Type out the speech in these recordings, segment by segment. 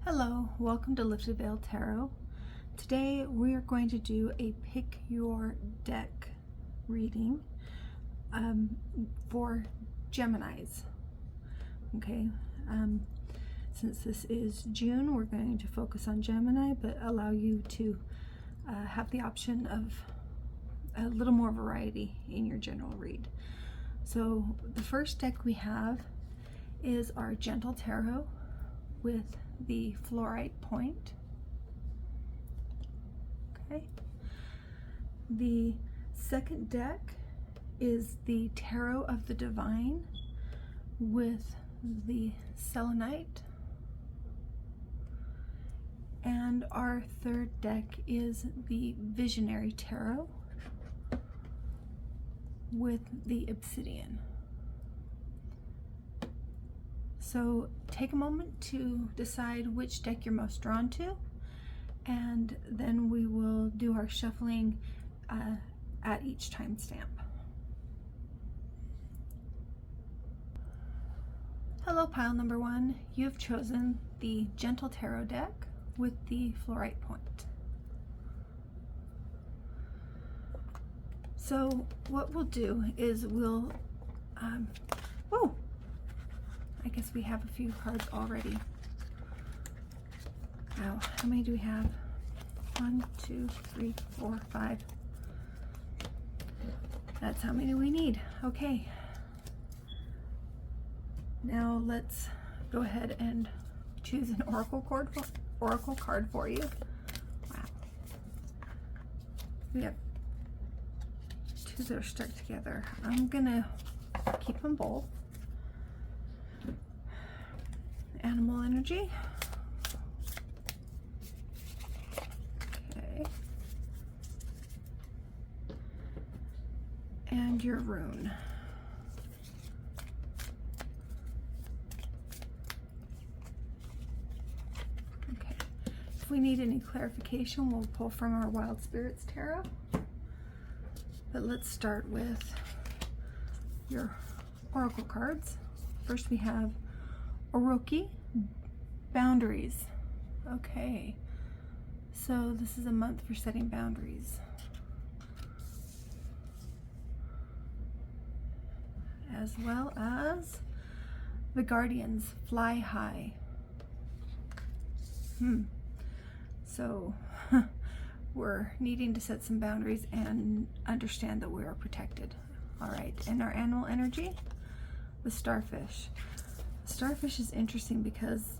Hello, welcome to Lifted Veil Tarot. Today we are going to do a pick your deck reading for Geminis. Okay, since this is June, we're going to focus on Gemini, but allow you to have the option of a little more variety in your general read. So the first deck we have is our Gentle Tarot with the fluorite point. Okay. The second deck is the Tarot of the Divine with the selenite. And our third deck is the Visionary Tarot with the obsidian. So take a moment to decide which deck you're most drawn to, and then we will do our shuffling at each timestamp. Hello, pile number one. You've chosen the Gentle Tarot deck with the fluorite point. So what we'll do is we'll, I guess we have a few cards already. Now, how many do we have? 1, 2, 3, 4, 5. That's how many we need. Okay. Now let's go ahead and choose an oracle card for you. Wow. We have two that are stuck together. I'm gonna keep them both. Animal energy. Okay. And your rune. Okay. If we need any clarification, we'll pull from our Wild Spirits Tarot. But let's start with your oracle cards. First we have Oroki, boundaries. Okay, so this is a month for setting boundaries. As well as the Guardians, fly high. So we're needing to set some boundaries and understand that we are protected. All right, and our animal energy, the starfish. Starfish is interesting because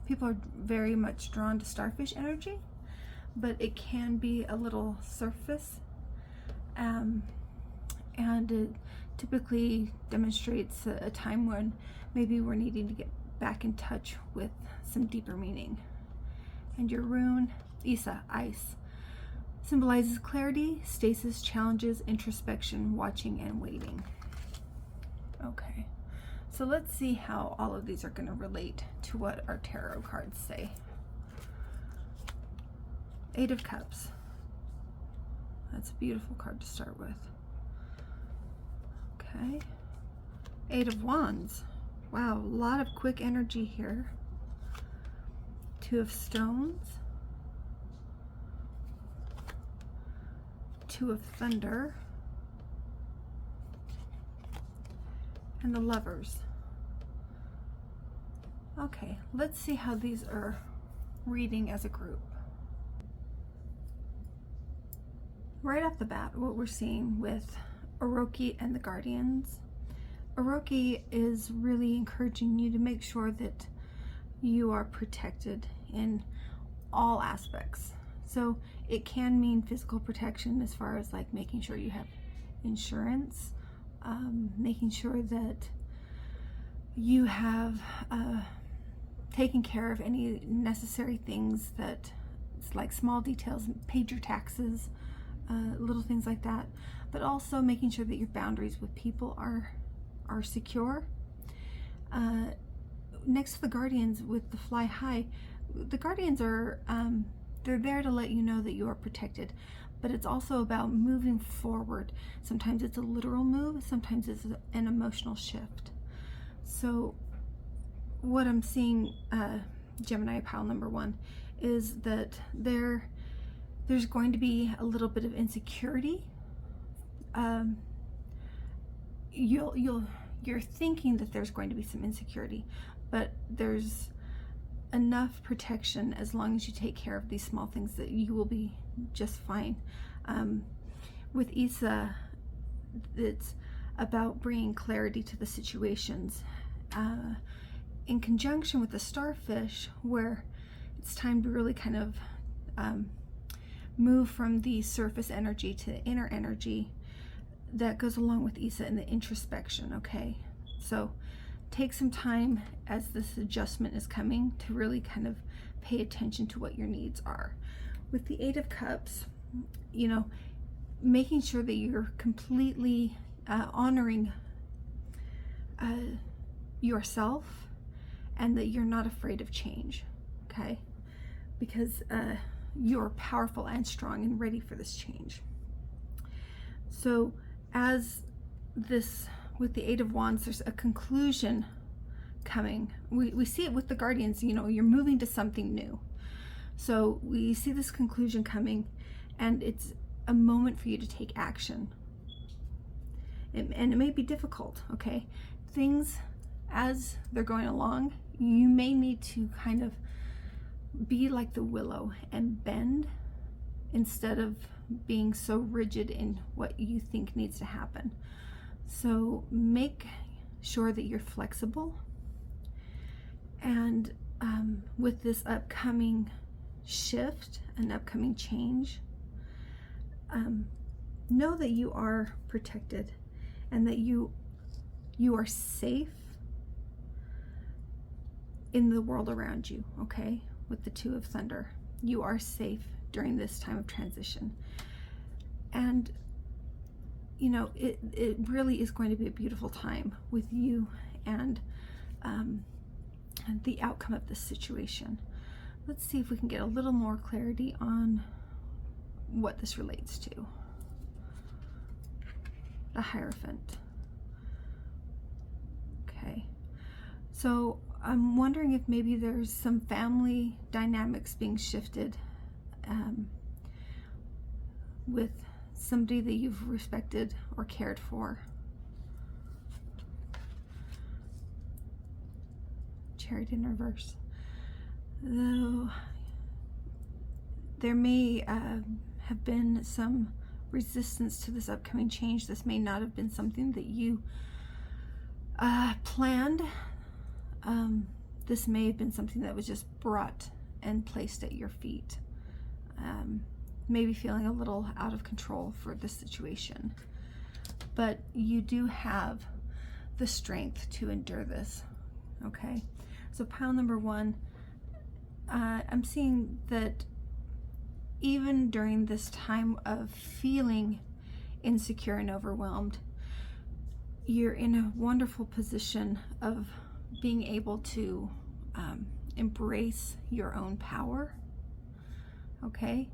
people are very much drawn to starfish energy, but it can be a little surface, and it typically demonstrates a time when maybe we're needing to get back in touch with some deeper meaning. And your rune, Isa, ice, symbolizes clarity, stasis, challenges, introspection, watching, and waiting. Okay, so let's see how all of these are going to relate to what our tarot cards say. Eight of Cups. That's a beautiful card to start with. Okay. Eight of Wands. Wow, a lot of quick energy here. Two of Stones. Two of Thunder. And the Lovers. Okay, let's see how these are reading as a group. Right off the bat, what we're seeing with Oroki and the Guardians, Oroki is really encouraging you to make sure that you are protected in all aspects. So it can mean physical protection as far as like making sure you have insurance, making sure that you have taken care of any necessary things that it's like small details, paid your taxes, little things like that, but also making sure that your boundaries with people are secure. Next to the Guardians with the fly high, the Guardians are they're there to let you know that you are protected, but it's also about moving forward. Sometimes it's a literal move, sometimes it's an emotional shift. So what I'm seeing, Gemini pile number 1, is that there's going to be a little bit of insecurity. You're thinking that there's going to be some insecurity, but there's enough protection as long as you take care of these small things that you will be just fine. With Isa, it's about bringing clarity to the situations, in conjunction with the starfish, where it's time to really kind of move from the surface energy to the inner energy that goes along with Isa and the introspection. Okay, so take some time as this adjustment is coming to really kind of pay attention to what your needs are. With the 8 of Cups, you know, making sure that you're completely honoring yourself, and that you're not afraid of change, okay? Because you're powerful and strong and ready for this change. So as this, with the 8 of Wands, there's a conclusion coming. We see it with the Guardians, you know, you're moving to something new. So we see this conclusion coming, and it's a moment for you to take action. And it may be difficult, okay? Things, as they're going along, you may need to kind of be like the willow and bend instead of being so rigid in what you think needs to happen. So make sure that you're flexible. And with this upcoming shift, an upcoming change, know that you are protected and that you are safe in the world around you, okay? With the 2 of Thunder, you are safe during this time of transition. And you know, it really is going to be a beautiful time with you and the outcome of this situation. Let's see if we can get a little more clarity on what this relates to. The Hierophant. Okay, so I'm wondering if maybe there's some family dynamics being shifted with somebody that you've respected or cared for. Chariot in reverse. Though there may have been some resistance to this upcoming change, this may not have been something that you planned. This may have been something that was just brought and placed at your feet. Maybe feeling a little out of control for this situation. But you do have the strength to endure this, okay? So pile number 1, I'm seeing that even during this time of feeling insecure and overwhelmed, you're in a wonderful position of being able to embrace your own power, okay?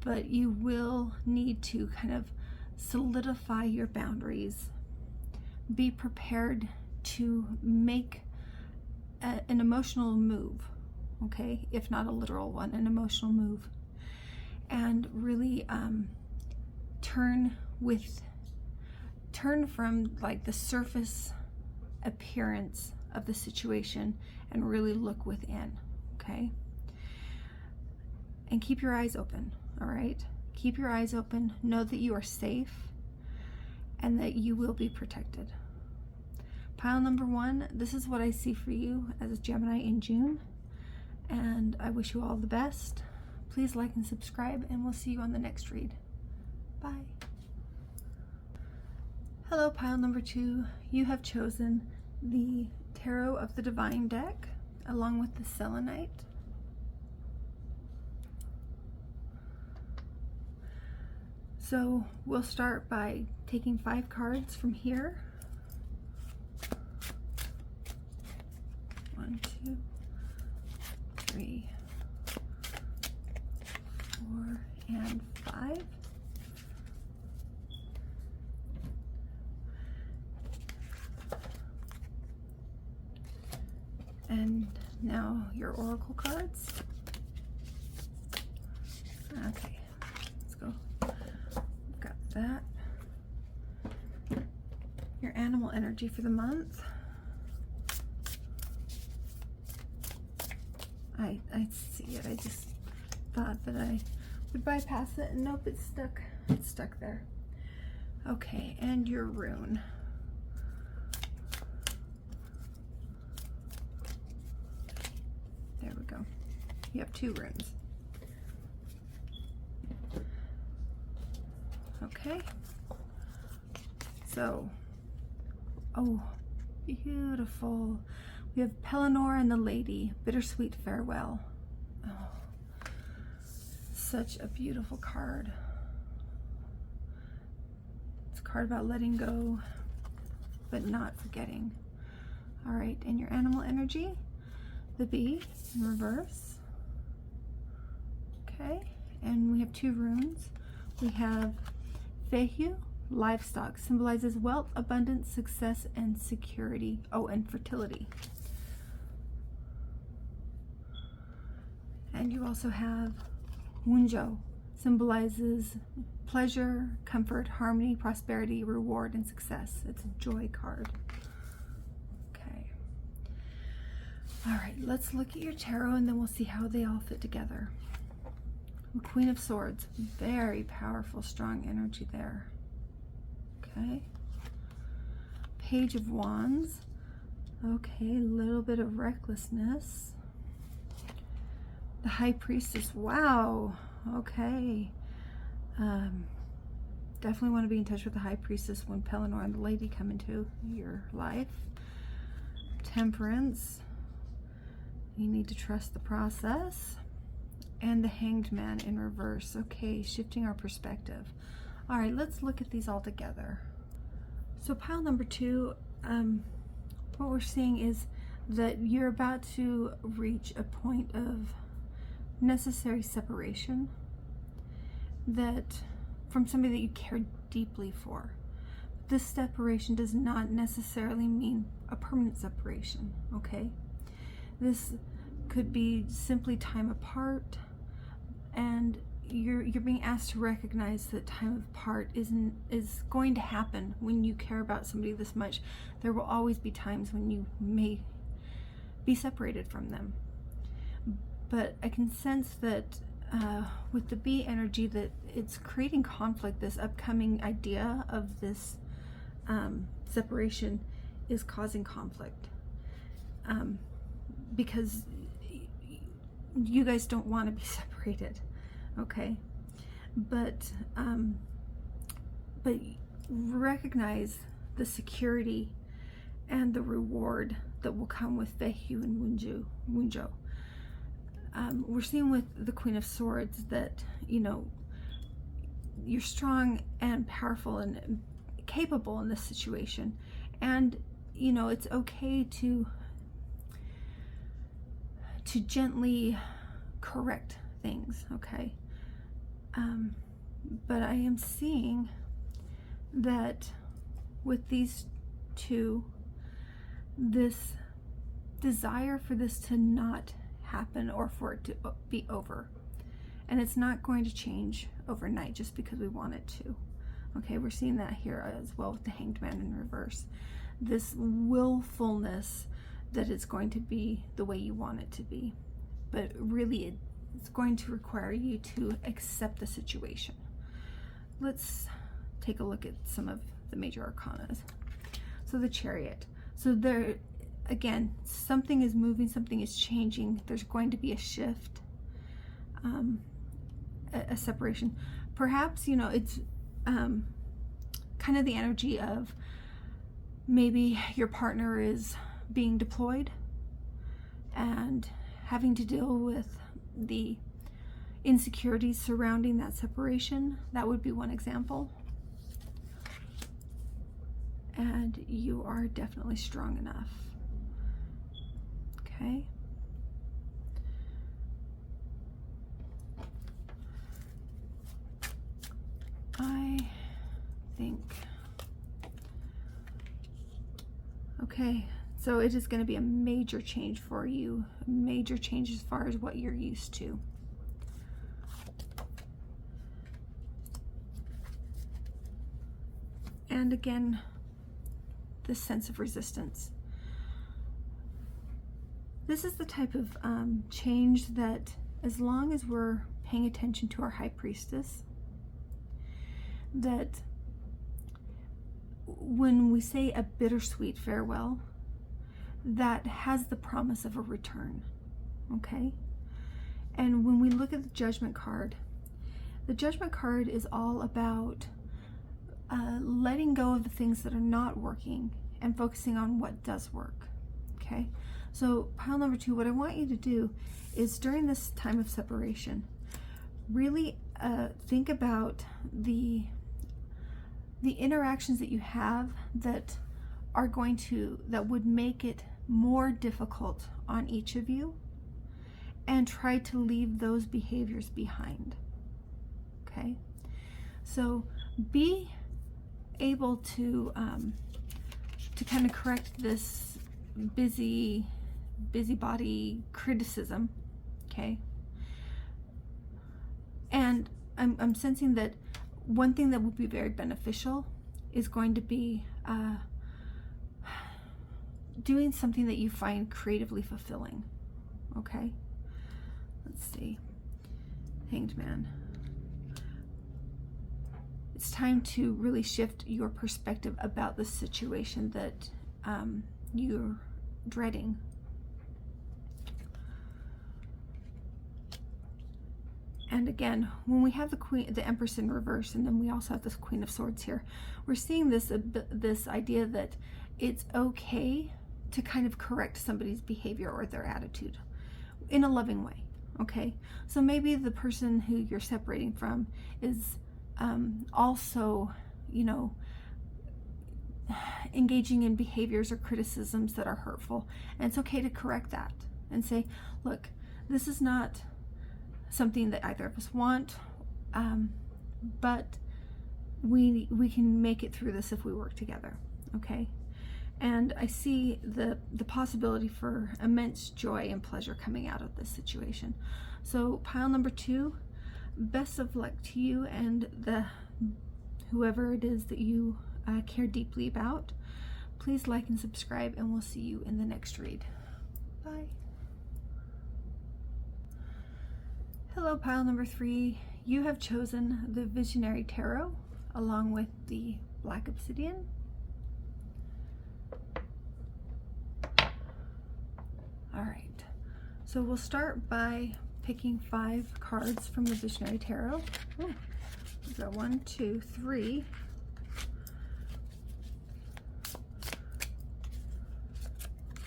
But you will need to kind of solidify your boundaries. Be prepared to make an emotional move, okay? If not a literal one, an emotional move. And really turn from like the surface appearance of the situation and really look within, okay? And keep your eyes open, all right? Keep your eyes open. Know that you are safe and that you will be protected. Pile number 1, this is what I see for you as a Gemini in June. And I wish you all the best. Please like and subscribe, and we'll see you on the next read. Bye. Hello, pile number 2. You have chosen the Tarot of the Divine deck along with the Selenite. So we'll start by taking 5 cards from here. 1, 2, 3, 4, and 5. And now your oracle cards. Okay, let's go. We've got that. Your animal energy for the month. I see it. I just thought that I would bypass it, and nope, it's stuck. It's stuck there. Okay, and your rune. There we go. You have 2 runes. Okay. So, oh, beautiful. We have Pelennor and the Lady, Bittersweet Farewell. Oh, such a beautiful card. It's a card about letting go, but not forgetting. All right, and your animal energy, the bee in reverse. Okay, and we have 2 runes. We have Fehu, livestock, symbolizes wealth, abundance, success, and security. Oh, and fertility. And you also have Wunjo, symbolizes pleasure, comfort, harmony, prosperity, reward, and success. It's a joy card. Okay. All right, let's look at your tarot and then we'll see how they all fit together. Queen of Swords, very powerful, strong energy there. Okay. Page of Wands. Okay, a little bit of recklessness. The High Priestess, wow, okay. Definitely want to be in touch with the High Priestess when Pelennor and the Lady come into your life. Temperance, you need to trust the process. And the Hanged Man in reverse. Okay, shifting our perspective. All right, let's look at these all together. So pile number 2, what we're seeing is that you're about to reach a point of necessary separation that from somebody that you care deeply for. This separation does not necessarily mean a permanent separation, okay? This could be simply time apart, and you're being asked to recognize that time apart is going to happen when you care about somebody this much. There will always be times when you may be separated from them. But I can sense that with the bee energy that it's creating conflict. This upcoming idea of this separation is causing conflict because you guys don't want to be separated, okay? But recognize the security and the reward that will come with Fehu and Wunjo. We're seeing with the Queen of Swords that, you know, you're strong and powerful and capable in this situation, and you know it's okay to gently correct things, okay? But I am seeing that with these two, this desire for this to not happen or for it to be over, and it's not going to change overnight just because we want it to. Okay, we're seeing that here as well with the Hanged Man in reverse. This willfulness that it's going to be the way you want it to be, but really it's going to require you to accept the situation. Let's take a look at some of the major arcanas. So the Chariot. So there, again, something is moving, something is changing. There's going to be a shift, a separation. Perhaps, you know, it's kind of the energy of maybe your partner is being deployed and having to deal with the insecurities surrounding that separation. That would be one example. And you are definitely strong enough. Okay. I think, okay, So it is going to be a major change for you, a major change as far as what you're used to. And again, this sense of resistance. This is the type of change that, as long as we're paying attention to our high priestess, that when we say a bittersweet farewell, that has the promise of a return, okay? And when we look at the Judgment card is all about letting go of the things that are not working and focusing on what does work, okay? So pile number 2, what I want you to do is, during this time of separation, really think about the interactions that you have that would make it more difficult on each of you, and try to leave those behaviors behind, okay? So be able to kind of correct this busybody criticism, okay? And I'm sensing that one thing that would be very beneficial is going to be doing something that you find creatively fulfilling, okay? Let's see. Hanged Man. It's time to really shift your perspective about the situation that you're dreading. And again, when we have the Empress in reverse, and then we also have this Queen of Swords here, we're seeing this idea that it's okay to kind of correct somebody's behavior or their attitude in a loving way, okay? So maybe the person who you're separating from is also, you know, engaging in behaviors or criticisms that are hurtful, and it's okay to correct that and say, look, this is not something that either of us want, but we can make it through this if we work together, okay? And I see the possibility for immense joy and pleasure coming out of this situation. So pile number 2, best of luck to you and whoever it is that you care deeply about. Please like and subscribe, and we'll see you in the next read. Bye. Hello, pile number 3. You have chosen the Visionary Tarot along with the Black Obsidian. All right, so we'll start by picking 5 cards from the Visionary Tarot. Oh, we've got 1, 2, 3.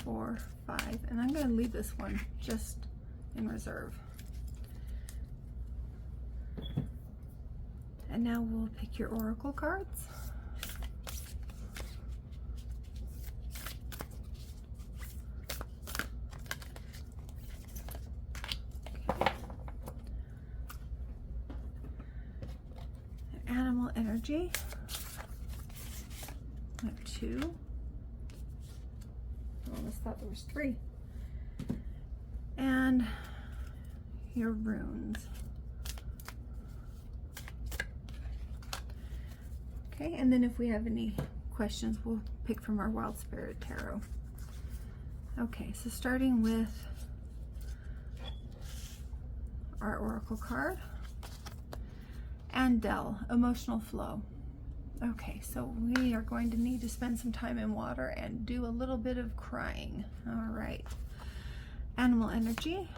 4, 5, and I'm going to leave this one just in reserve. And now we'll pick your oracle cards. Okay. Animal energy. I have 2. I almost thought there was 3. And your runes. Okay, and then if we have any questions, we'll pick from our Wild Spirit Tarot. Okay, so starting with our oracle card. Andel, emotional flow. Okay, so we are going to need to spend some time in water and do a little bit of crying. All right. Animal energy,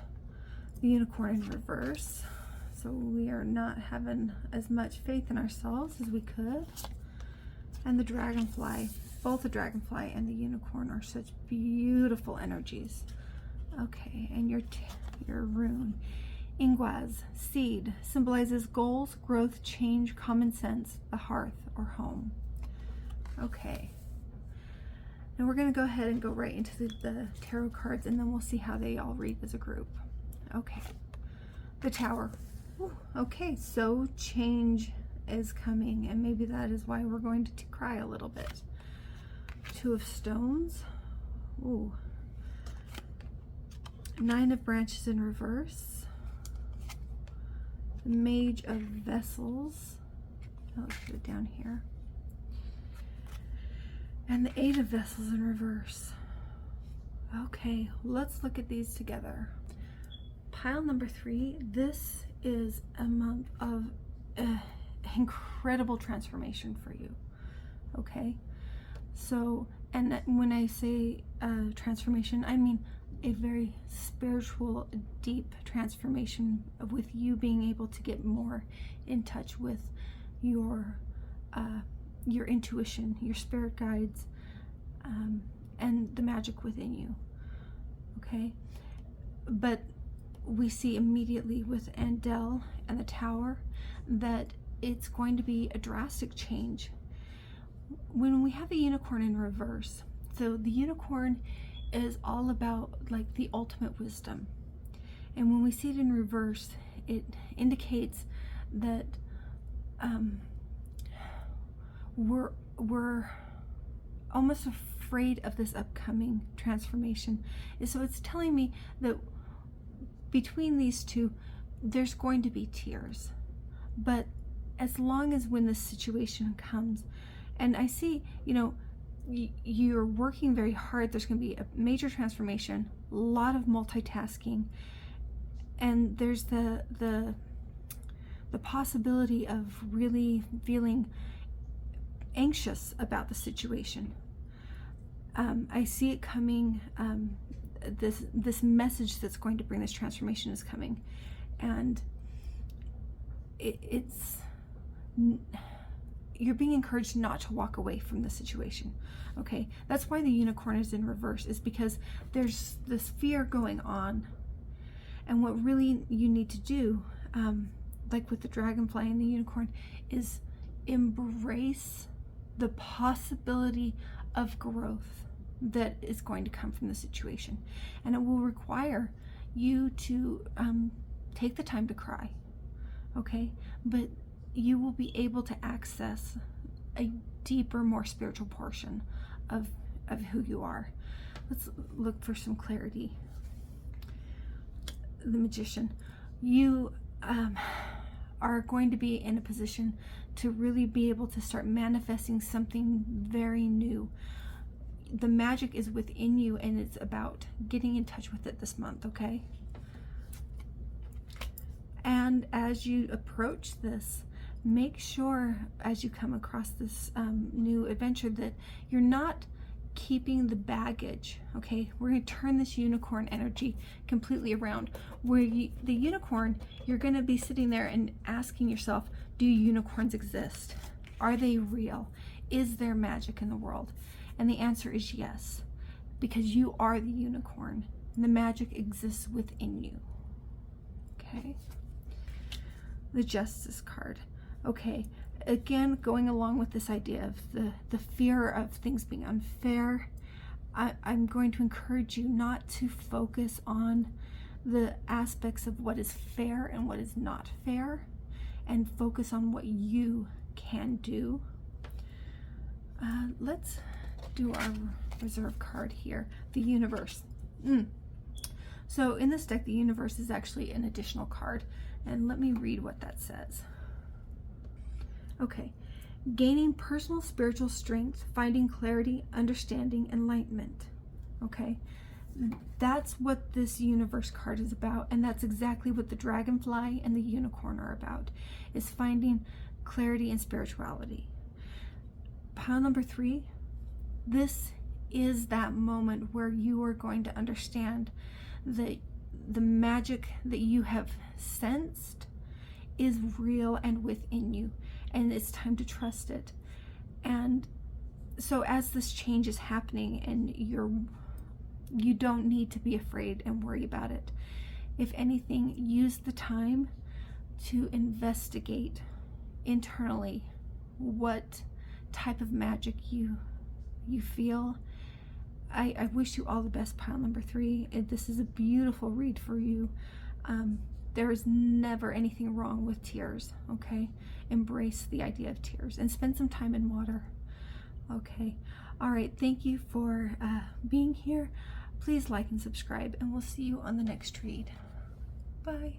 the unicorn in reverse. So we are not having as much faith in ourselves as we could. And the dragonfly, both the dragonfly and the unicorn are such beautiful energies. Okay, and your rune. Ingwaz, seed, symbolizes goals, growth, change, common sense, the hearth or home. Okay. Now we're going to go ahead and go right into the tarot cards, and then we'll see how they all read as a group. Okay. The Tower. Ooh, okay, so change is coming, and maybe that is why we're going to cry a little bit. 2 of Stones. Ooh. 9 of Branches in reverse. The Mage of Vessels. Let's put it down here. And the 8 of Vessels in reverse. Okay, let's look at these together. Pile number 3, this is a month of incredible transformation for you. Okay, so, and when I say transformation, I mean a very spiritual, deep transformation with you being able to get more in touch with your intuition, your spirit guides, and the magic within you. Okay, but we see immediately with Andel and the Tower that it's going to be a drastic change. When we have the Unicorn in reverse, so the Unicorn is all about like the ultimate wisdom, and when we see it in reverse, it indicates that we're almost afraid of this upcoming transformation. And so it's telling me that between these two, there's going to be tears. But as long as when this situation comes, and I see, you know, you're working very hard, there's going to be a major transformation, a lot of multitasking, and there's the possibility of really feeling anxious about the situation. I see it coming. This message that's going to bring this transformation is coming, and you're being encouraged not to walk away from the situation. Okay, that's why the Unicorn is in reverse, is because there's this fear going on, and what really you need to do, like with the Dragonfly and the Unicorn, is embrace the possibility of growth that is going to come from the situation. And it will require you to take the time to cry, okay? But you will be able to access a deeper, more spiritual portion of who you are. Let's look for some clarity. The Magician. You are going to be in a position to really be able to start manifesting something very new. The magic is within you, and it's about getting in touch with it this month, okay? And as you approach this, make sure as you come across this new adventure that you're not keeping the baggage, okay? We're going to turn this Unicorn energy completely around. The Unicorn, you're going to be sitting there and asking yourself, do unicorns exist? Are they real? Is there magic in the world? And the answer is yes, because you are the Unicorn, and the magic exists within you. Okay. The Justice card. Okay, again, going along with this idea of the fear of things being unfair, I'm going to encourage you not to focus on the aspects of what is fair and what is not fair, and focus on what you can do. Let's do our reserve card here, the Universe. So in this deck, the Universe is actually an additional card, and let me read what that says. Okay, gaining personal spiritual strength, finding clarity, understanding, enlightenment. Okay, that's what this Universe card is about, and that's exactly what the Dragonfly and the Unicorn are about, is finding clarity and spirituality. Pile number 3, this is that moment where you are going to understand that the magic that you have sensed is real and within you, and it's time to trust it. And so as this change is happening, and you don't need to be afraid and worry about it. If anything, use the time to investigate internally what type of magic you feel. I wish you all the best, pile number 3. This is a beautiful read for you. There is never anything wrong with tears, okay? Embrace the idea of tears and spend some time in water, okay? All right, thank you for being here. Please like and subscribe, and we'll see you on the next read. Bye.